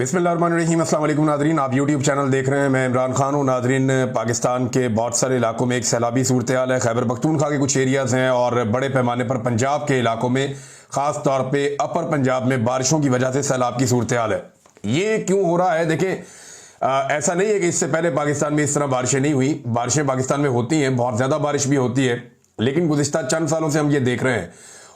बिस्मिल्लाहिर्रहमानिर्रहीम। अस्सलाम वालेकुम नादरीन, आप यूट्यूब चैनल देख रहे हैं। मैं इमरान खान हूँ। नादरीन, पाकिस्तान के बहुत सारे इलाकों में एक सैलाबी सूरत हाल है। खैबर पख्तूनख्वा के कुछ एरियाज़ हैं और बड़े पैमाने पर पंजाब के इलाकों में, ख़ास तौर पे अपर पंजाब में बारिशों की वजह से सैलाब की सूरत हाल है। ये क्यों हो रहा है? देखें, ऐसा नहीं है कि इससे पहले पाकिस्तान में इस तरह बारिशें नहीं हुई। बारिशें पाकिस्तान में होती हैं, बहुत ज़्यादा बारिश भी होती है, लेकिन गुज़िश्ता चंद सालों से हम ये देख रहे हैं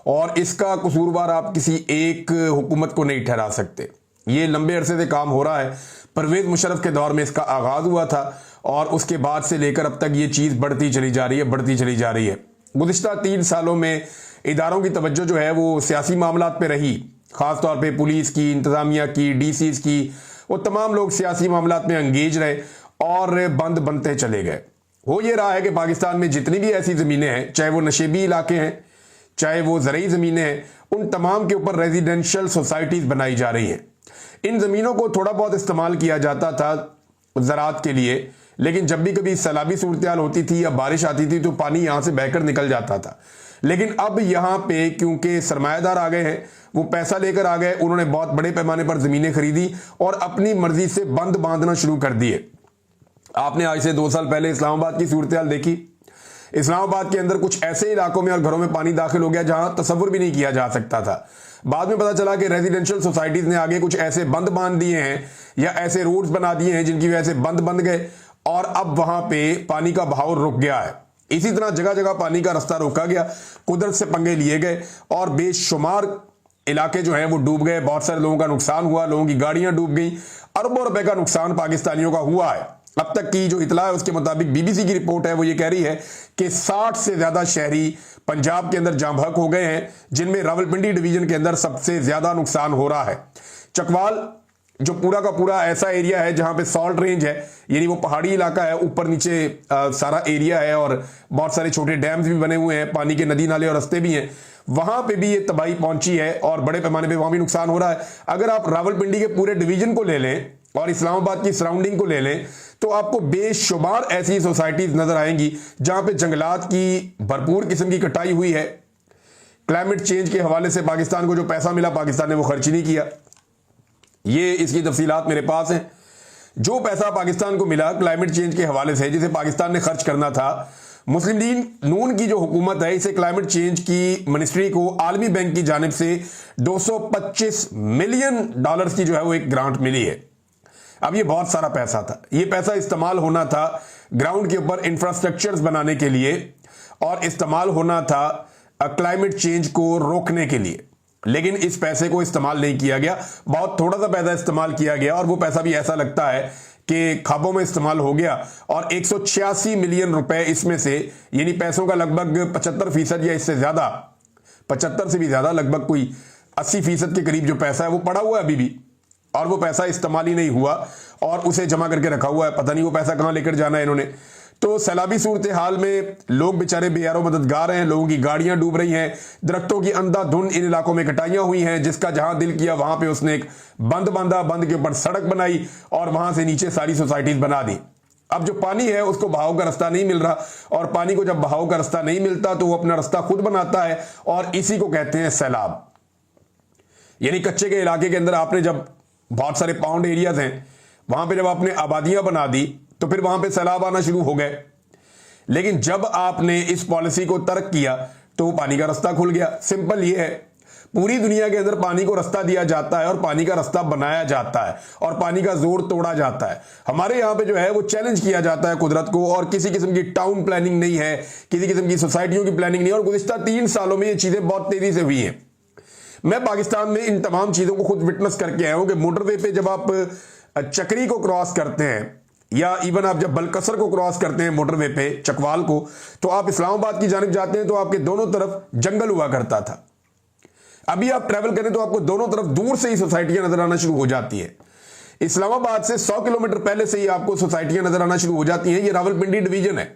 और इसका कसूरवार आप किसी एक हुकूमत को नहीं ठहरा सकते। ये लंबे अरसे से काम हो रहा है। परवेज मुशर्रफ के दौर में इसका आगाज हुआ था और उसके बाद से लेकर अब तक ये चीज़ बढ़ती चली जा रही है, बढ़ती चली जा रही है। गुज़िश्ता 3 सालों में इदारों की तवज्जो जो है वो सियासी मामलात पे रही, ख़ास तौर पे पुलिस की, इंतज़ामिया की, डीसीज की। वो तमाम लोग सियासी मामलात में अंगेज रहे और बंद बनते चले गए। हो ये रहा है कि पाकिस्तान में जितनी भी ऐसी ज़मीनें हैं, चाहे वो नशेबी इलाके हैं, चाहे वो ज़रूरी ज़मीनें हैं, उन तमाम के ऊपर रेजिडेंशियल सोसाइटीज़ बनाई जा रही हैं। इन ज़मीनों को थोड़ा बहुत इस्तेमाल किया जाता था ज़राअत के लिए, लेकिन जब भी कभी सैलाबी सूरत हाल होती थी या बारिश आती थी तो पानी यहाँ से बहकर निकल जाता था। लेकिन अब यहाँ पे क्योंकि सरमायादार आ गए हैं, वो पैसा लेकर आ गए, उन्होंने बहुत बड़े पैमाने पर ज़मीनें खरीदी और अपनी मर्जी से बंद बांधना शुरू कर दिए। आपने आज से 2 साल पहले इस्लामाबाद की सूरत हाल देखी। इस्लामाबाद के अंदर कुछ ऐसे इलाकों में और घरों में पानी दाखिल हो गया जहां तसव्वुर भी नहीं किया जा सकता था। बाद में पता चला कि रेजिडेंशियल सोसाइटीज ने आगे कुछ ऐसे बंद बांध दिए हैं या ऐसे रोड्स बना दिए हैं जिनकी वजह से बंद बन गए और अब वहां पे पानी का बहाव रुक गया है। इसी तरह जगह जगह पानी का रास्ता रोका गया, कुदरत से पंगे लिए गए और बेशुमार इलाके जो हैं वो डूब गए। बहुत सारे लोगों का नुकसान हुआ, लोगों की गाड़ियां डूब गई, अरबों रुपए का नुकसान पाकिस्तानियों का हुआ है। अब तक की जो इतला है उसके मुताबिक बीबीसी की रिपोर्ट है वो ये कह रही है कि 60 से ज्यादा शहरी पंजाब के अंदर जाम बहक हो गए हैं, जिनमें रावलपिंडी डिवीजन के अंदर सबसे ज्यादा नुकसान हो रहा है। चकवाल जो पूरा का पूरा ऐसा एरिया है जहां पे सॉल्ट रेंज है, यानी वो पहाड़ी इलाका है, ऊपर नीचे सारा एरिया है और बहुत सारे छोटे डैम्स भी बने हुए हैं, पानी के नदी नाले और रास्ते भी हैं, वहां पे भी ये तबाही पहुंची है और बड़े पैमाने पे वहां भी नुकसान हो रहा है। अगर आप रावलपिंडी के पूरे डिवीजन को ले लें और इस्लामाबाद की सराउंडिंग को ले लें तो आपको बेशुमार ऐसी सोसाइटीज नजर आएंगी जहां पे जंगलात की भरपूर किस्म की कटाई हुई है। क्लाइमेट चेंज के हवाले से पाकिस्तान को जो पैसा मिला, पाकिस्तान ने वो खर्च ही नहीं किया। ये इसकी तफसीलात मेरे पास हैं। जो पैसा पाकिस्तान को मिला क्लाइमेट चेंज के हवाले से, जिसे पाकिस्तान ने खर्च करना था, मुस्लिम लीग नून की जो हुकूमत है, इसे क्लाइमेट चेंज की मिनिस्ट्री को आलमी बैंक की जानिब से 225 मिलियन डॉलर्स की जो है वो एक ग्रांट मिली है। अब ये बहुत सारा पैसा था, ये पैसा इस्तेमाल होना था ग्राउंड के ऊपर इंफ्रास्ट्रक्चर्स बनाने के लिए और इस्तेमाल होना था क्लाइमेट चेंज को रोकने के लिए, लेकिन इस पैसे को इस्तेमाल नहीं किया गया। बहुत थोड़ा सा पैसा इस्तेमाल किया गया और वो पैसा भी ऐसा लगता है कि खाबों में इस्तेमाल हो गया और 186 मिलियन रुपए इसमें से, यानी पैसों का लगभग 75% या इससे ज्यादा, 75 से भी ज्यादा, लगभग कोई 80% के करीब जो पैसा है वो पड़ा हुआ है अभी भी और वो पैसा इस्तेमाल ही नहीं हुआ और उसे जमा करके रखा हुआ है। पता नहीं वो पैसा कहां लेकर जाना है इन्होंने। तो सैलाबी सूरत हाल में लोग बेचारे बेयारो मददगार हैं, लोगों की गाड़ियां डूब रही हैं, दरख्तों की अंधाधुंध इन इलाकों में कटाइयां हुई हैं, जिसका जहां दिल किया वहां पे उसने एक बंद बांधा, बंद के ऊपर सड़क बनाई और वहां से नीचे सारी सोसाइटीज बना दी। अब जो पानी है उसको बहाव का रास्ता नहीं मिल रहा और पानी को जब बहाव का रास्ता नहीं मिलता तो वो अपना रास्ता खुद बनाता है और इसी को कहते हैं सैलाब। यानी कच्चे के इलाके के अंदर आपने जब बहुत सारे पाउंड एरियाज हैं, वहां पे जब आपने आबादियां बना दी तो फिर वहां पे सैलाब आना शुरू हो गए। लेकिन जब आपने इस पॉलिसी को तर्क किया तो पानी का रास्ता खुल गया। सिंपल ये है, पूरी दुनिया के अंदर पानी को रास्ता दिया जाता है और पानी का रास्ता बनाया जाता है और पानी का जोर तोड़ा जाता है। हमारे यहां पे जो है वो चैलेंज किया जाता है कुदरत को और किसी किस्म की टाउन प्लानिंग नहीं है, किसी किस्म की सोसाइटियों की प्लानिंग नहीं है और गुज़िश्ता 3 सालों में ये चीजें बहुत तेजी से हुई हैं। मैं पाकिस्तान में इन तमाम चीजों को खुद विटनेस करके आया हूं कि मोटरवे पे जब आप चक्री को क्रॉस करते हैं या इवन आप जब बलकसर को क्रॉस करते हैं मोटरवे पे, चकवाल को, तो आप इस्लामाबाद की जानिब जाते हैं तो आपके दोनों तरफ जंगल हुआ करता था। अभी आप ट्रैवल करें तो आपको दोनों तरफ दूर से ही सोसाइटियां नजर आना शुरू हो जाती है। इस्लामाबाद से 100 किलोमीटर पहले से ही आपको सोसाइटियां नजर आना शुरू हो जाती हैं। ये रावलपिंडी डिवीजन है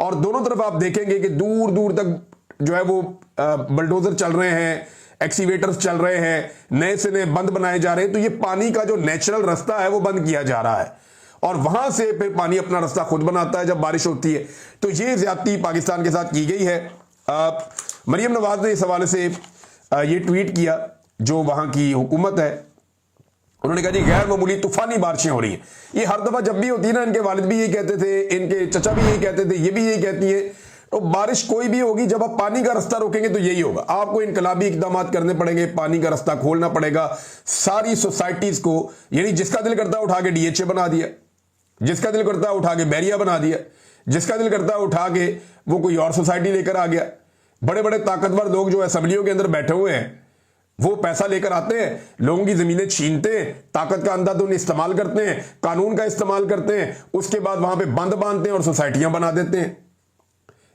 और दोनों तरफ आप देखेंगे कि दूर दूर तक जो है वो बलडोजर चल रहे हैं, एक्सीवेटर्स चल रहे हैं, नए से नए बंद बनाए जा रहे हैं। तो ये पानी का जो नेचुरल रास्ता है वो बंद किया जा रहा है और वहां से फिर पानी अपना रास्ता खुद बनाता है जब बारिश होती है। तो ये ज्यादती पाकिस्तान के साथ की गई है। मरियम नवाज ने इस हवाले से ये ट्वीट किया, जो वहां की हुकूमत है उन्होंने कहा जी गैर मामूली तूफानी बारिशें हो रही हैं। ये हर दफा जब भी होती है ना, इनके वालिद भी यही कहते थे, इनके चचा भी यही कहते थे, ये भी यही कहती है। तो बारिश कोई भी होगी, जब आप पानी का रास्ता रोकेंगे तो यही होगा, आपको इनकलाबी इकदाम करने पड़ेंगे, पानी का रास्ता खोलना पड़ेगा सारी सोसाइटीज को। यानी जिसका दिल करता है उठा के डीएचए बना दिया, जिसका दिल करता है उठा के बैरिया बना दिया, जिसका दिल करता है उठा के वो कोई और सोसाइटी लेकर आ गया। बड़े बड़े ताकतवर लोग जो असेंबलियों के अंदर बैठे हुए हैं, वो पैसा लेकर आते हैं, लोगों की जमीनें छीनते हैं, ताकत का अंधाधुंध इस्तेमाल करते हैं, कानून का इस्तेमाल करते हैं, उसके बाद वहां पे बंद बांधते हैं और सोसाइटियां बना देते हैं।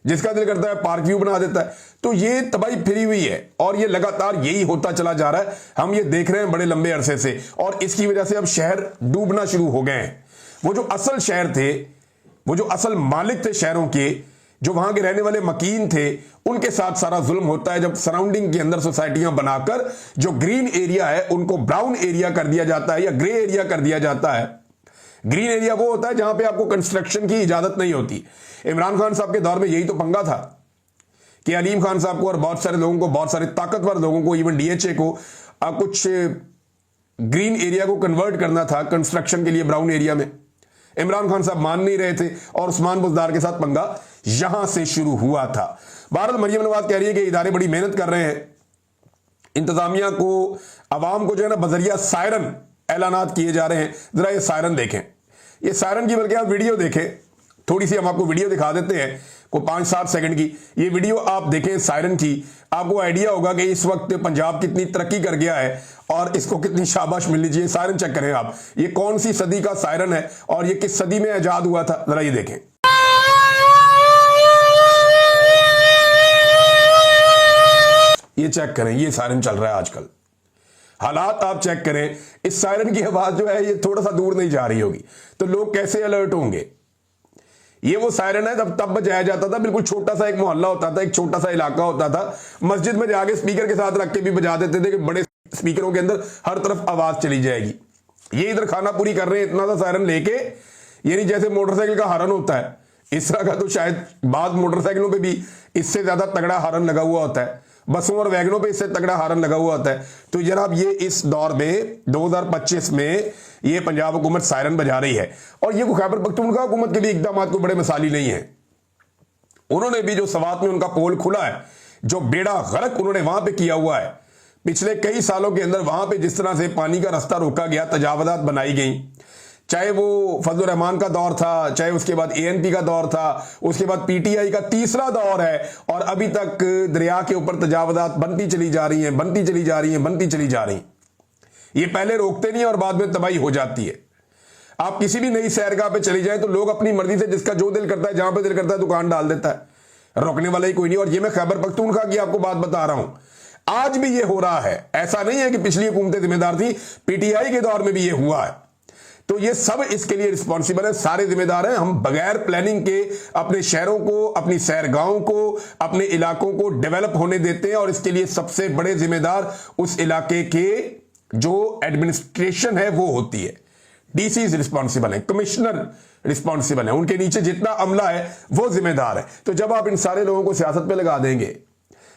जिसका दिल करता है पार्क व्यू बना देता है। तो ये तबाही फिरी हुई है और ये लगातार यही होता चला जा रहा है। हम ये देख रहे हैं बड़े लंबे अरसे से, और इसकी वजह से अब शहर डूबना शुरू हो गए हैं। वो जो असल शहर थे, वो जो असल मालिक थे शहरों के, जो वहां के रहने वाले मकीन थे, उनके साथ सारा जुल्म होता है जब सराउंडिंग के अंदर सोसाइटियां बनाकर जो ग्रीन एरिया है उनको ब्राउन एरिया कर दिया जाता है या ग्रे एरिया कर दिया जाता है। ग्रीन एरिया वो होता है जहां पे आपको कंस्ट्रक्शन की इजाजत नहीं होती। इमरान खान साहब के दौर में यही तो पंगा था कि अलीम खान साहब को और बहुत सारे लोगों को, बहुत सारे ताकतवर लोगों को, इवन डीएचए को कुछ ग्रीन एरिया को कन्वर्ट करना था कंस्ट्रक्शन के लिए ब्राउन एरिया में। इमरान खान साहब मान नहीं रहे थे और उस्मान बुज़दार के साथ पंगा यहां से शुरू हुआ था। बहरहाल मरियम नवाज कह रही है कि इदारे बड़ी मेहनत कर रहे हैं, इंतजामिया को, अवाम को जो है ना बजरिया सायरन ऐलानात किए जा रहे हैं। जरा ये सायरन देखें, ये सायरन की बल्कि आप वीडियो देखें, थोड़ी सी हम आपको वीडियो दिखा देते हैं को 5-7 सेकंड की। ये वीडियो आप देखें सायरन की, आपको आइडिया होगा कि इस वक्त पंजाब कितनी तरक्की कर गया है और इसको कितनी शाबाश मिलनी चाहिए। सायरन चेक करें आप, ये कौन सी सदी का सायरन है और ये किस सदी में इजाद हुआ था, जरा ये देखें। ये चेक करें, ये सायरन चल रहा है आजकल। हालात आप चेक करें, इस सायरन की आवाज जो है ये थोड़ा सा दूर नहीं जा रही होगी, तो लोग कैसे अलर्ट होंगे। ये वो सायरन है जब तब बजाया जाता था, बिल्कुल छोटा सा एक मोहल्ला होता था, एक छोटा सा इलाका होता था, मस्जिद में जाके स्पीकर के साथ रख के भी बजा देते थे कि बड़े स्पीकरों के अंदर हर तरफ आवाज चली जाएगी। ये इधर खाना पूरी कर रहे हैं इतना सा सायरन लेके, यानी जैसे मोटरसाइकिल का हॉर्न होता है इस तरह का, तो शायद बाद मोटरसाइकिलों पे भी इससे ज्यादा तगड़ा हॉर्न लगा हुआ होता है, बसों और वैगनों पे इससे तगड़ा हॉर्न लगा हुआ होता है। तो जनाब ये इस दौर में 2025 में ये पंजाब हुकूमत सायरन बजा रही है, और ये खैबर पख्तूनख्वा हुकूमत के भी इकदाम को बड़े मिसाली नहीं है। उन्होंने भी जो सवात में उनका पोल खुला है, जो बेड़ा गर्क उन्होंने वहां पे किया हुआ है, पिछले कई सालों के अंदर वहां पे जिस तरह से पानी का रास्ता रोका गया, तजावजात बनाई गई, चाहे वो फजल रहमान का दौर था, चाहे उसके बाद एएनपी का दौर था, उसके बाद पीटीआई का तीसरा दौर है, और अभी तक दरिया के ऊपर तजावजात बनती चली जा रही हैं, बनती चली जा रही हैं, बनती चली जा रही हैं। ये पहले रोकते नहीं और बाद में तबाही हो जाती है। आप किसी भी नई सैरगाह पे चली जाए तो लोग अपनी मर्जी से जिसका जो दिल करता है, जहां पे दिल करता है दुकान डाल देता है, रोकने वाला ही कोई नहीं। और ये मैं खैबर पख्तूनख्वा की आपको बात बता रहा हूं, आज भी ये हो रहा है। ऐसा नहीं है कि पिछली हुकूमतें जिम्मेदार थी, पीटीआई के दौर में भी ये हुआ है। तो ये सब इसके लिए रिस्पॉन्सिबल है, सारे जिम्मेदार हैं। हम बगैर प्लानिंग के अपने शहरों को, अपनी सैरगाहों को, अपने इलाकों को डेवलप होने देते हैं, और इसके लिए सबसे बड़े जिम्मेदार उस इलाके के जो एडमिनिस्ट्रेशन है वो होती है। डीसी रिस्पॉन्सिबल है, कमिश्नर रिस्पॉन्सिबल है, उनके नीचे जितना अमला है वो जिम्मेदार है। तो जब आप इन सारे लोगों को सियासत पे लगा देंगे,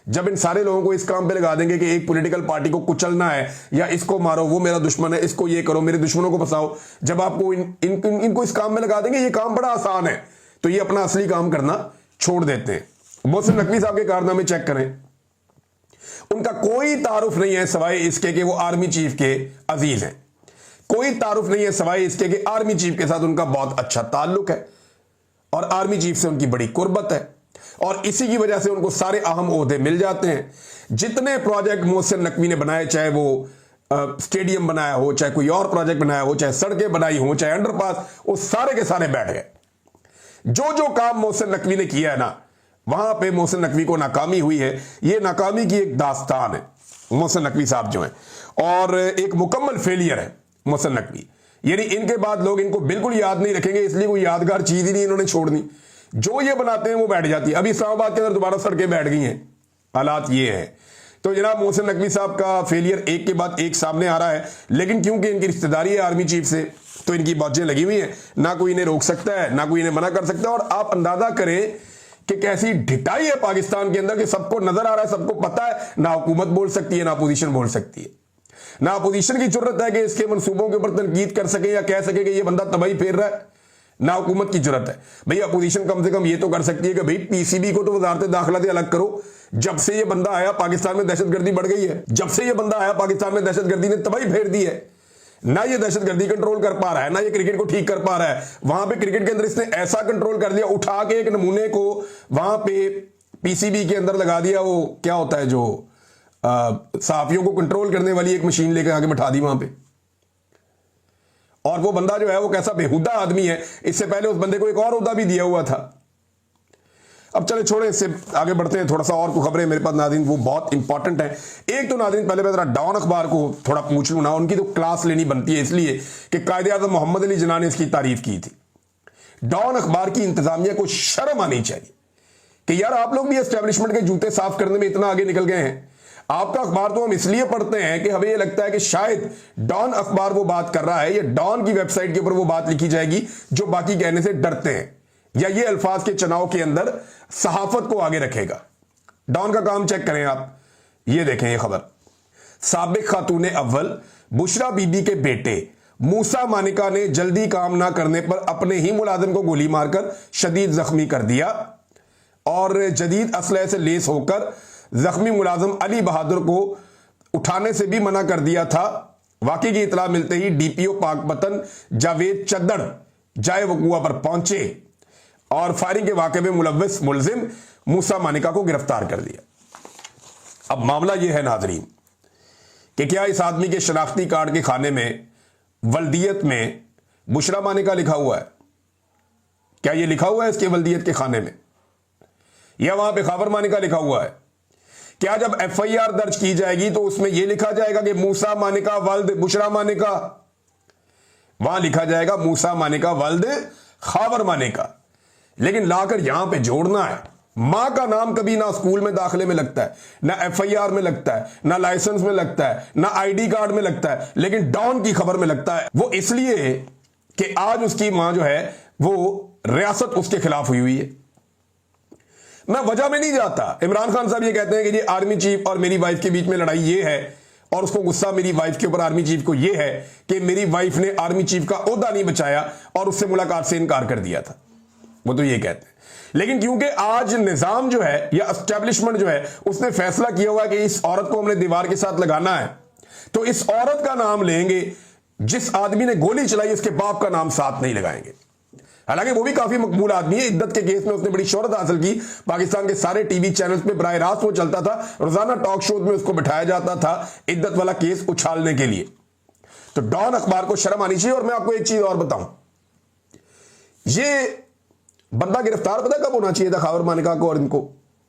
जब इन सारे लोगों को इस काम पे लगा देंगे कि एक पॉलिटिकल पार्टी को कुचलना है या इसको मारो, वो मेरा दुश्मन है, इसको ये करो, मेरे दुश्मनों को फंसाओ, जब आपको इनको इस काम में लगा देंगे, ये काम बड़ा आसान है, तो ये अपना असली काम करना छोड़ देते हैं। मोहसिन नकवी साहब के कारनामे चेक करें, उनका कोई तारुफ नहीं है सवाए इसके कि वो आर्मी चीफ के अजीज हैं, कोई तारुफ नहीं है सवाए इसके कि आर्मी चीफ के साथ उनका बहुत अच्छा ताल्लुक है और आर्मी चीफ से उनकी बड़ी कुर्बत है, और इसी की वजह से उनको सारे अहम ओहदे मिल जाते हैं। जितने प्रोजेक्ट मोहसिन नकवी ने बनाए, चाहे वो स्टेडियम बनाया हो, चाहे कोई और प्रोजेक्ट बनाया हो, चाहे सड़कें बनाई हो, चाहे अंडरपास, वो सारे के सारे बैठ गए। जो जो काम मोहसिन नकवी ने किया है ना, वहां पे मोहसिन नकवी को नाकामी हुई है। ये नाकामी की एक दास्तान है मोहसिन नकवी साहब जो है, और एक मुकम्मल फेलियर है मोहसिन नकवी। यानी इनके बाद लोग इनको बिल्कुल याद नहीं रखेंगे, इसलिए कोई यादगार चीज ही नहीं इन्होंने छोड़नी। जो ये बनाते हैं वो बैठ जाती है। अभी इस्लामाबाद के अंदर दोबारा सड़कें बैठ गई हैं, हालात ये है। तो जनाब मोहसिन नकवी साहब का फेलियर एक के बाद एक सामने आ रहा है, लेकिन क्योंकि इनकी रिश्तेदारी है आर्मी चीफ से, तो इनकी बाजें लगी हुई हैं, ना कोई इन्हें रोक सकता है, ना कोई इन्हें मना कर सकता है। और आप अंदाजा करें कि कैसी ढिठाई है पाकिस्तान के अंदर कि सबको नजर आ रहा है, सबको पता है, ना हुकूमत बोल सकती है, ना अपोजिशन बोल सकती है। ना अपोजिशन की जरूरत है कि इसके मंसूबों के ऊपर तनकीद कर सके या कह सके कि ये बंदा तबाही फेर रहा है, ना हुकूमत की जरूरत है। भाई अपोजिशन कम से कम ये तो कर सकती है कि भाई पीसीबी को तो वजारत दाखिला से अलग करो। जब से ये बंदा आया पाकिस्तान में दहशतगर्दी बढ़ गई है, जब से ये बंदा आया पाकिस्तान में दहशतगर्दी ने तबाही फेर दी है। ना ये दहशतगर्दी कंट्रोल कर पा रहा है, ना ये क्रिकेट को ठीक कर पा रहा है। वहां पे क्रिकेट के अंदर इसने ऐसा कंट्रोल कर दिया, उठा के एक नमूने को वहां पे पीसीबी के अंदर लगा दिया। वो क्या होता है जो सहाफियों को कंट्रोल करने वाली एक मशीन लेकर आगे बैठा दी वहां पे। और वो बंदा जो है वो कैसा बेहुदा आदमी है, इससे पहले उस बंदे को एक और ओहदा भी दिया हुआ था। अब चले छोड़े, इससे आगे बढ़ते हैं। थोड़ा सा और कुछ खबरें मेरे पास नाज़रीन, वो बहुत इंपॉर्टेंट है। एक तो नाज़रीन पहले मैं जरा डॉन अखबार को थोड़ा पूछ लूं ना, उनकी तो क्लास लेनी बनती है, इसलिए कि कायदे-ए-आज़म मोहम्मद अली जिन्ना ने इसकी तारीफ की थी। डॉन अखबार की इंतजामिया को शर्म आनी चाहिए कि यार आप लोग भी एस्टेब्लिशमेंट के जूते साफ करने में इतना आगे निकल गए हैं। आपका अखबार तो हम इसलिए पढ़ते हैं कि हमें यह लगता है कि शायद डॉन अखबार वो बात कर रहा है या डॉन की वेबसाइट के ऊपर वो बात लिखी जाएगी जो बाकी कहने से डरते हैं, या ये अल्फाज के चुनाव के अंदर सहाफत को आगे रखेगा। डॉन का काम चेक करें आप, ये देखें ये खबर। साबिक खातून अव्वल बुशरा बीबी के बेटे मूसा मानिका ने जल्दी काम ना करने पर अपने ही मुलाजिम को गोली मारकर शदीद जख्मी कर दिया और जदीद असलहे से लेस होकर जख्मी मुलाजिम अली बहादुर को उठाने से भी मना कर दिया था। वाकई की इतला मिलते ही डीपीओ पाकपतन जावेद चद्दड़ जाए वकुआ पर पहुंचे और फायरिंग के वाकये में मुलव्विस मुलजिम मूसा मानिका को गिरफ्तार कर लिया। अब मामला यह है नाजरीन कि क्या इस आदमी के शनाख्ती कार्ड के खाने में वल्दियत में बुशरा मानिका लिखा हुआ है? क्या यह लिखा हुआ है इसके वल्दियत के खाने में, या वहां पे खबर मानिका लिखा हुआ है? क्या जब एफआईआर दर्ज की जाएगी तो उसमें यह लिखा जाएगा कि मूसा मानिका वल्द बुशरा मानिका? वहां लिखा जाएगा मूसा मानिका वल्द खावर मानिका, लेकिन लाकर यहां पे जोड़ना है। मां का नाम कभी ना स्कूल में दाखिले में लगता है, ना एफआईआर में लगता है, ना लाइसेंस में लगता है, ना आईडी कार्ड में लगता है, लेकिन डॉन की खबर में लगता है। वो इसलिए कि आज उसकी मां जो है वो रियासत उसके खिलाफ हुई है। मैं वजह में नहीं जाता। इमरान खान साहब ये कहते हैं कि ये आर्मी चीफ और मेरी वाइफ के बीच में लड़ाई ये है, और उसको गुस्सा मेरी वाइफ के ऊपर आर्मी चीफ को ये है कि मेरी वाइफ ने आर्मी चीफ का ओहदा नहीं बचाया और उससे मुलाकात से इनकार कर दिया था। वो तो ये कहते हैं, लेकिन क्योंकि आज निजाम जो है या एस्टेब्लिशमेंट जो है उसने फैसला किया हुआ है कि इस औरत को हमने दीवार के साथ लगाना है, तो इस औरत का नाम लेंगे, जिस आदमी ने गोली चलाई उसके बाप का नाम साथ नहीं लगाएंगे। हालांकि वो भी काफी मकबूल आदमी है, इद्दत के केस में उसने बड़ी शोहरत हासिल की। पाकिस्तान के सारे टीवी चैनल्स पे बराह रास्त वो चलता था, रोजाना टॉक शोज में उसको बिठाया जाता था इद्दत वाला केस उछालने के लिए। तो डॉन अखबार को शर्म आनी चाहिए। और मैं आपको एक चीज और बताऊं, ये बंदा गिरफ्तार पता कब होना चाहिए था खावर मानिका को और इनको?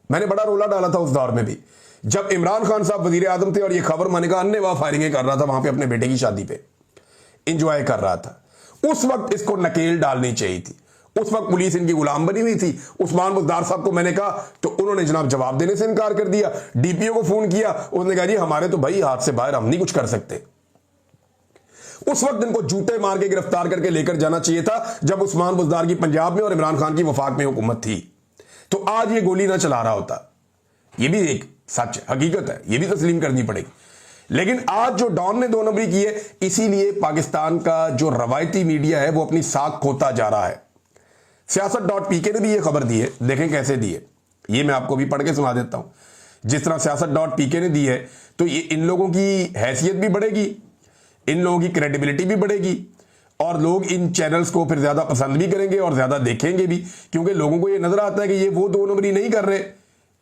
मैंने बड़ा रोला डाला था उस दौर में भी, जब इमरान खान साहब वजीर आजम थे और ये खावर मानिका अन्य फायरिंगें कर रहा था वहां पे अपने बेटे की शादी पे इंजॉय कर रहा था। उस वक्त इसको नकेल डालनी चाहिए थी। उस वक्त पुलिस इनकी गुलाम बनी हुई थी। उस्मान बुज़दार साहब को मैंने कहा तो उन्होंने जनाब जवाब देने से इनकार कर दिया। डीपीओ को फोन किया, उसने कहा जी हमारे तो भाई हाथ से बाहर, हम नहीं कुछ कर सकते। उस वक्त इनको जूते मार के गिरफ्तार करके लेकर जाना चाहिए था जब उस्मान बुज़दार की पंजाब में और इमरान खान की वफाक में हुकूमत थी, तो आज ये गोली ना चला रहा होता। ये भी एक सच हकीकत है, ये भी तस्लीम करनी पड़ेगी। लेकिन आज जो डॉन ने दो नंबरी की है, इसीलिए पाकिस्तान का जो रवायती मीडिया है वो अपनी साख खोता जा रहा है। सियासत.pk ने भी ये खबर दी है, देखें कैसे दी है, ये मैं आपको भी पढ़ के सुना देता हूं। जिस तरह सियासत.pk ने दी है तो ये इन लोगों की हैसियत भी बढ़ेगी, इन लोगों की क्रेडिबिलिटी भी बढ़ेगी, और लोग इन चैनल्स को फिर ज्यादा पसंद भी करेंगे और ज्यादा देखेंगे भी, क्योंकि लोगों को ये नजर आता है कि ये वो दो नंबरी नहीं कर रहे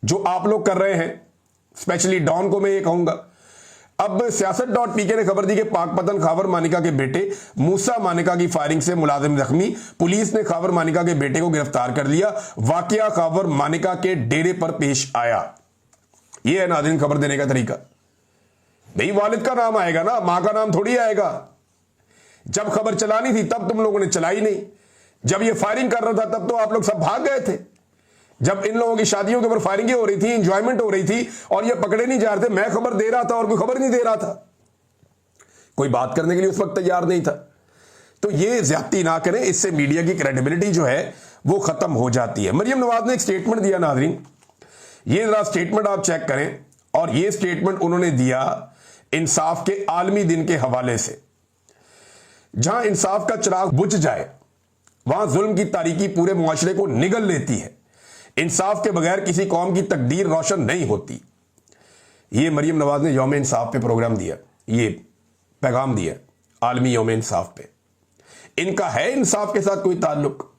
जो आप लोग कर रहे हैं। स्पेशली डॉन को मैं ये कहूंगा। अब सियासत.pk ने खबर दी कि पाकपतन खावर मानिका के बेटे मूसा मानिका की फायरिंग से मुलाजिम जख्मी, पुलिस ने खावर मानिका के बेटे को गिरफ्तार कर लिया। वाकया खावर मानिका के डेरे पर पेश आया। यह है नाज़रीन खबर देने का तरीका। भाई वालिद का नाम आएगा ना, मां का नाम थोड़ी आएगा। जब खबर चलानी थी तब तुम लोगों ने चलाई नहीं, जब ये फायरिंग कर रहा था तब तो आप लोग सब भाग गए थे। जब इन लोगों की शादियों के ऊपर फायरिंगें हो रही थी, इंजॉयमेंट हो रही थी और ये पकड़े नहीं जा रहे थे, मैं खबर दे रहा था और कोई खबर नहीं दे रहा था, कोई बात करने के लिए उस वक्त तैयार नहीं था। तो ये ज्यादती ना करें, इससे मीडिया की क्रेडिबिलिटी जो है वो खत्म हो जाती है। मरियम नवाज ने एक स्टेटमेंट दिया नाज़रीन, ये जरा स्टेटमेंट आप चेक करें, और ये स्टेटमेंट उन्होंने दिया इंसाफ के आलमी दिन के हवाले से। जहां इंसाफ का चिराग बुझ जाए वहां जुल्म की तारीकी पूरे मुआशरे को निगल लेती है। इंसाफ के बगैर किसी कौम की तकदीर रोशन नहीं होती। ये मरियम नवाज ने यौम इंसाफ पे प्रोग्राम दिया, ये पैगाम दिया आलमी यौम इंसाफ पे। इनका है इंसाफ के साथ कोई ताल्लुक?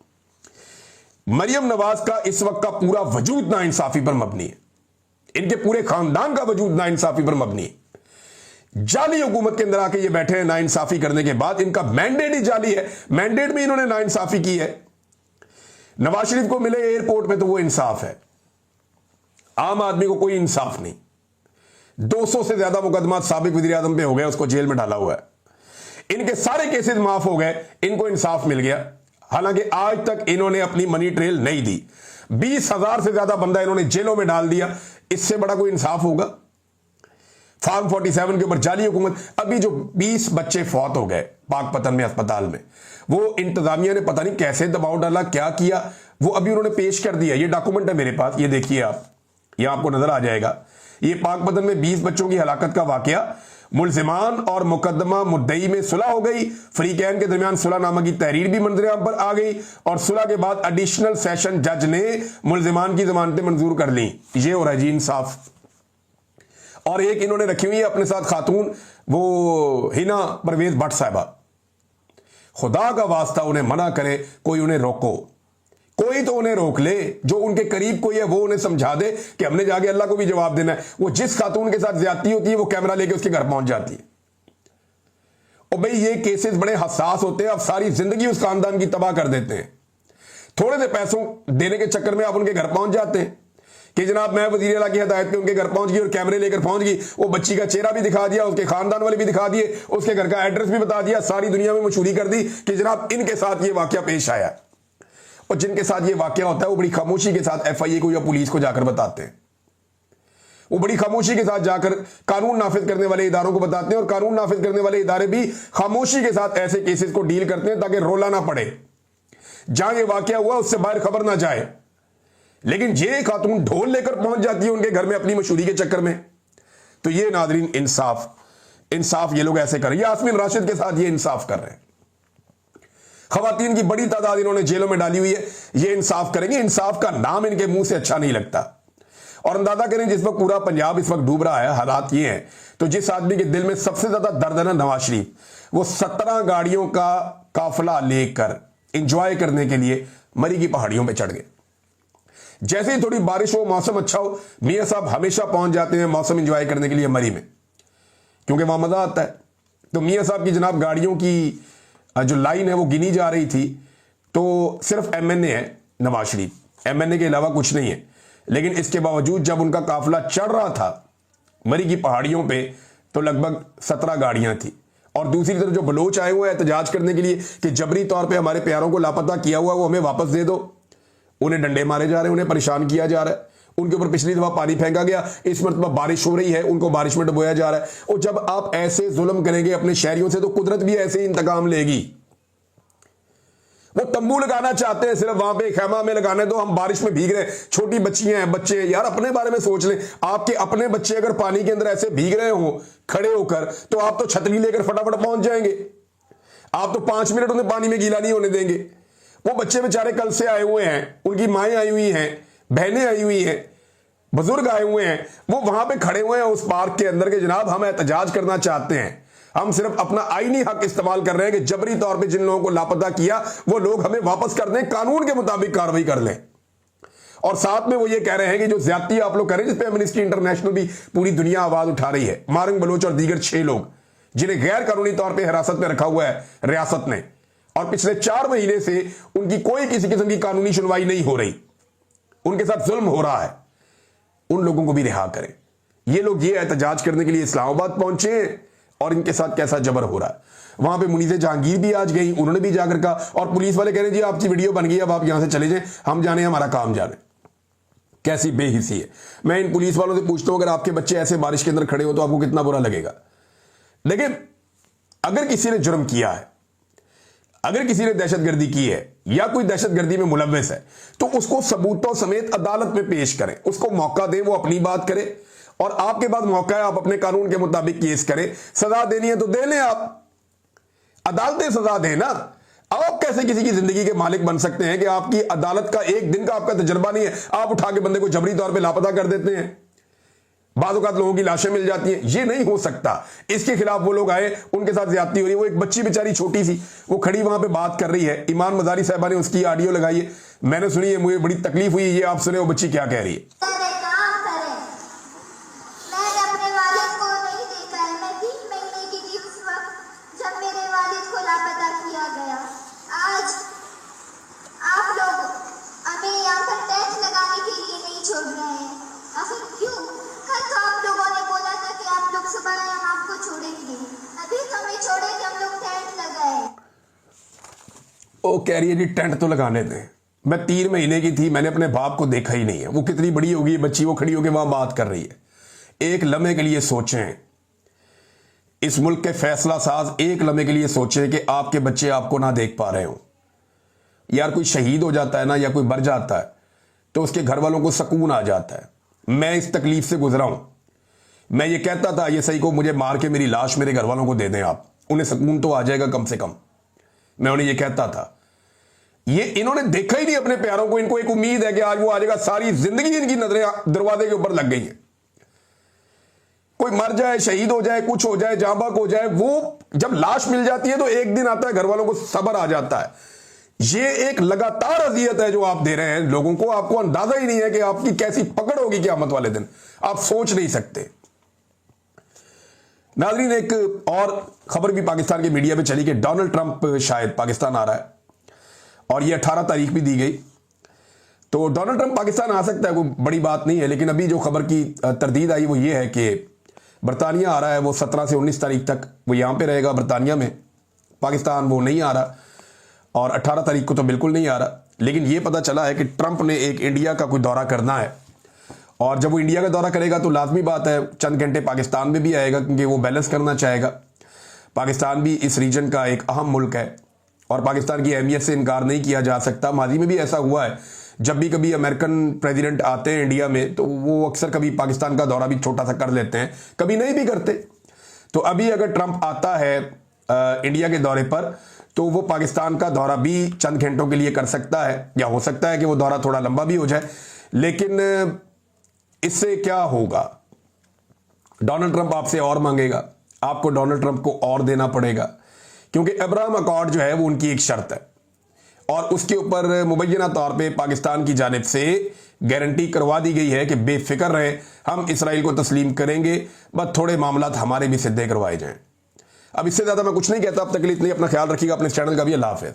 मरियम नवाज का इस वक्त का पूरा वजूद ना इंसाफी पर मबनी है। इनके पूरे खानदान का वजूद ना इंसाफी पर मबनी है। जाली हुकूमत के अंदर आके ये बैठे हैं ना इंसाफी करने के बाद। इनका मैंडेट ही जाली है, मैंडेट में इन्होंने ना इंसाफी की है। नवाज शरीफ को मिले एयरपोर्ट में तो वो इंसाफ है, आम आदमी को कोई इंसाफ नहीं। 200 से ज्यादा मुकदमा साबिक वज़ीर आज़म पे हो गए, उसको जेल में डाला हुआ है। इनके सारे केसेस माफ हो गए, इनको इंसाफ मिल गया। हालांकि आज तक इन्होंने अपनी मनी ट्रेल नहीं दी। 20,000 से ज्यादा बंदा इन्होंने जेलों में डाल दिया। इससे बड़ा कोई इंसाफ होगा? फार्म 47 के ऊपर जाली हुकूमत। अभी जो 20 बच्चे फौत हो गए पाकपतन में अस्पताल में, वो इंतजामिया ने पता नहीं कैसे दबाव डाला, क्या किया, वो अभी उन्होंने पेश कर दिया। ये डॉक्यूमेंट है मेरे पास, ये देखिए आप, ये आपको नजर आ जाएगा। ये पाकपतन में 20 बच्चों की हलाकत का वाकया। मुल्जिमान और मुकदमा मुद्दई में सुलह हो गई। फरीकैन के दरमियान सुलहनामा की तहरीर भी मंजर पर आ गई और सुलह के बाद एडिशनल सेशन जज ने मुल्जिमान की जमानतें मंजूर कर ली। ये हो रहा है जी इंसाफ। और एक इन्होंने रखी हुई है अपने साथ खातून, वो हिना परवेज भट्ट साहिबा। खुदा का वास्ता उन्हें मना करे, कोई उन्हें रोको, कोई तो उन्हें रोक ले। जो उनके करीब कोई है वो उन्हें समझा दे कि हमने जाके अल्लाह को भी जवाब देना है। वो जिस खातून के साथ ज्यादती होती है वो कैमरा लेके उसके घर पहुंच जाती है। और भाई ये केसेस बड़े हसास होते हैं, अब सारी जिंदगी उस खानदान की तबाह कर देते हैं। थोड़े से पैसों देने के चक्कर में आप उनके घर पहुंच जाते हैं कि जनाब मैं वजीर आला की हिदायत पे उनके घर पहुंच गई और कैमरे लेकर पहुंच गई। वो बच्ची का चेहरा भी दिखा दिया, उसके खानदान वाले भी दिखा दिए, उसके घर का एड्रेस भी बता दिया, सारी दुनिया में मशहूरी कर दी कि जनाब इनके साथ ये वाकया पेश आया। और जिनके साथ ये वाकया होता है वो बड़ी खामोशी के साथ FIA को या पुलिस को जाकर बताते हैं। वो बड़ी खामोशी के साथ जाकर कानून नाफिज करने वाले इदारों को बताते हैं और कानून नाफिज करने वाले इदारे भी खामोशी के साथ ऐसे केसेस को डील करते हैं ताकि रोला ना पड़े, जहां ये वाकया हुआ उससे बाहर खबर ना जाए। लेकिन ये खातून ढोल लेकर पहुंच जाती है उनके घर में अपनी मशहूरी के चक्कर में। तो ये नादरीन इंसाफ ये लोग ऐसे कर रहे हैं। यास्मीन राशिद के साथ ये इंसाफ कर रहे हैं। खवातीन की बड़ी तादाद इन्होंने जेलों में डाली हुई है, ये इंसाफ करेंगे। इंसाफ का नाम इनके मुंह से अच्छा नहीं लगता। और अंदाजा करें जिस वक्त पूरा पंजाब इस वक्त डूब रहा है, हालात ये हैं, तो जिस आदमी के दिल में सबसे ज्यादा दर्द है ना नवाज शरीफ, वो 17 गाड़ियों का काफिला लेकर इंजॉय करने के लिए मरी की पहाड़ियों पर चढ़ गए। जैसे ही थोड़ी बारिश हो, मौसम अच्छा हो, मियां साहब हमेशा पहुंच जाते हैं मौसम इंजॉय करने के लिए मरी में, क्योंकि वहां मजा आता है। तो मियां साहब की जनाब गाड़ियों की जो लाइन है वो गिनी जा रही थी, तो सिर्फ MNA है नवाज शरीफ, MNA के अलावा कुछ नहीं है। लेकिन इसके बावजूद जब उनका काफिला चढ़ रहा था मरी की पहाड़ियों पे, तो लगभग 17 गाड़ियां थी। और दूसरी तरफ जो बलोच आए हुए हैं एहतजाज करने के लिए कि जबरी तौर पे हमारे प्यारों को लापता किया हुआ वो हमें वापस दे दो, उन्हें डंडे मारे जा रहे हैं, उन्हें परेशान किया जा रहा है, उनके ऊपर पिछली दफा पानी फेंका गया, इस मरतबा बारिश हो रही है, उनको बारिश में डुबोया जा रहा है। और जब आप ऐसे जुल्म करेंगे अपने शहरियों से तो कुदरत भी ऐसे ही इंतकाम लेगी। वो तंबू लगाना चाहते हैं, सिर्फ वहां पे खैमा में लगाने दो, हम बारिश में भीग रहे हैं, छोटी बच्चियां हैं, बच्चे हैं। यार अपने बारे में सोच लें। आपके अपने बच्चे अगर पानी के अंदर ऐसे भीग रहे हो खड़े होकर, तो आप तो छतरी लेकर फटाफट पहुंच जाएंगे। आप तो 5 मिनट उन्हें पानी में गीला नहीं होने देंगे। वो बच्चे बेचारे कल से आए हुए हैं, उनकी माएँ आई हुई हैं, बहनें आई हुई हैं, बुजुर्ग आए हुए हैं, वो वहां पे खड़े हुए हैं उस पार्क के अंदर के जनाब हम एहतजाज करना चाहते हैं। हम सिर्फ अपना आईनी हक इस्तेमाल कर रहे हैं कि जबरी तौर पे जिन लोगों को लापता किया वो लोग हमें वापस कर दें, कानून के मुताबिक कार्रवाई कर लें। और साथ में वो ये कह रहे हैं कि जो ज्यादती आप लोग कर रहे हैं, जिस पे एमनेस्टी इंटरनेशनल भी पूरी दुनिया आवाज उठा रही है, मारंग बलोच और दीगर 6 लोग जिन्हें गैर कानूनी तौर पर हिरासत में रखा हुआ है रियासत ने, और पिछले 4 महीने से उनकी कोई किसी किस्म की कानूनी सुनवाई नहीं हो रही, उनके साथ जुल्म हो रहा है, उन लोगों को भी रिहा करें। ये लोग ये एहतजाज करने के लिए इस्लामाबाद पहुंचे और इनके साथ कैसा जबर हो रहा है। वहां पे मुनीज़े जहांगीर भी आज गई, उन्होंने भी जाकर कहा, और पुलिस वाले कह रहे हैं जी आपकी वीडियो बन गई, अब आप यहां से चले जाएं, हम जाने हमारा काम जाने। कैसी बेहिसी है। मैं इन पुलिस वालों से पूछता हूं अगर आपके बच्चे ऐसे बारिश के अंदर खड़े हो तो आपको कितना बुरा लगेगा। लेकिन अगर किसी ने जुर्म किया है, अगर किसी ने दहशतगर्दी की है या कोई दहशतगर्दी में मुलव्वस है, तो उसको सबूतों समेत अदालत में पेश करें, उसको मौका दें, वो अपनी बात करे और आपके पास मौका है, आप अपने कानून के मुताबिक केस करें। सजा देनी है तो दे लें, आप अदालतें सजा दें ना। आप कैसे किसी की जिंदगी के मालिक बन सकते हैं कि आपकी अदालत का एक दिन का आपका तजर्बा नहीं है, आप उठा के बंदे को जबरी तौर पे लापता कर देते हैं। बाज़ औक़ात लोगों की लाशें मिल जाती हैं। ये नहीं हो सकता। इसके खिलाफ वो लोग आए, उनके साथ ज्यादती हो रही है। वो एक बच्ची बेचारी छोटी सी, वो खड़ी वहां पे बात कर रही है। ईमान मजारी साहबा ने उसकी ऑडियो लगाई है, मैंने सुनी है, मुझे बड़ी तकलीफ हुई। ये आप सुने वो बच्ची क्या कह रही है। वो कह रही है जी टेंट तो लगाने दें। मैं 3 महीने की थी, मैंने अपने बाप को देखा ही नहीं है। वो कितनी बड़ी होगी बच्ची, वो खड़ी होकर वहां बात कर रही है। एक लम्हे के लिए सोचें, इस मुल्क के फैसला साज एक लम्हे के लिए सोचें कि आपके बच्चे आपको ना देख पा रहे हो। यार कोई शहीद हो जाता है ना, या कोई मर जाता है, तो उसके घर वालों को सुकून आ जाता है। मैं इस तकलीफ से गुजरा हूं। मैं ये कहता था ये सही को मुझे मार के मेरी लाश मेरे घर वालों को दे दें आप, उन्हें सुकून तो आ जाएगा कम से कम। मैं उन्हें ये कहता था। ये इन्होंने देखा ही नहीं अपने प्यारों को। इनको एक उम्मीद है कि आज वो आ जाएगा। सारी जिंदगी इनकी नजरें दरवाजे के ऊपर लग गई हैं। कोई मर जाए, शहीद हो जाए, कुछ हो जाए, जाँ बहक हो जाए, वो जब लाश मिल जाती है तो एक दिन आता है घर वालों को सब्र आ जाता है। ये एक लगातार अजियत है जो आप दे रहे हैं लोगों को। आपको अंदाजा ही नहीं है कि आपकी कैसी पकड़ होगी क़यामत वाले दिन, आप सोच नहीं सकते। नाज़रीन, एक और खबर भी पाकिस्तान के मीडिया पे चली कि डोनाल्ड ट्रंप शायद पाकिस्तान आ रहा है, और ये 18 तारीख भी दी गई। तो डोनाल्ड ट्रंप पाकिस्तान आ सकता है, कोई बड़ी बात नहीं है। लेकिन अभी जो खबर की तरदीद आई वो ये है कि बरतानिया आ रहा है। वो 17 से 19 तारीख तक वो यहाँ पे रहेगा बरतानिया में। पाकिस्तान वो नहीं आ रहा, और 18 तारीख को तो बिल्कुल नहीं आ रहा। लेकिन ये पता चला है कि ट्रंप ने एक इंडिया का कोई दौरा करना है, और जब वो इंडिया का दौरा करेगा तो लाजमी बात है चंद घंटे पाकिस्तान में भी आएगा, क्योंकि वो बैलेंस करना चाहेगा। पाकिस्तान भी इस रीजन का एक अहम मुल्क है, और पाकिस्तान की अहमियत से इनकार नहीं किया जा सकता। माजी में भी ऐसा हुआ है, जब भी कभी अमेरिकन प्रेसिडेंट आते हैं इंडिया में तो वो अक्सर कभी पाकिस्तान का दौरा भी छोटा सा कर लेते हैं, कभी नहीं भी करते। तो अभी अगर ट्रंप आता है इंडिया के दौरे पर, तो वो पाकिस्तान का दौरा भी चंद घंटों के लिए कर सकता है, या हो सकता है कि वो दौरा थोड़ा लंबा भी हो जाए। लेकिन इससे क्या होगा, डोनाल्ड ट्रंप आपसे और मांगेगा, आपको डोनाल्ड ट्रंप को और देना पड़ेगा, क्योंकि अब्राहम अकॉर्ड जो है वो उनकी एक शर्त है, और उसके ऊपर मुबैना तौर पे पाकिस्तान की जानिब से गारंटी करवा दी गई है कि बेफिक्र रहे, हम इसराइल को तस्लीम करेंगे, बस थोड़े मामलात हमारे भी सिद्धे करवाए जाएं। अब इससे ज्यादा मैं कुछ नहीं कहता। अब तक के लिए इतना ही। अपना ख्याल रखिएगा, अपने चैनल का भी। अल्लाह हाफ़िज़।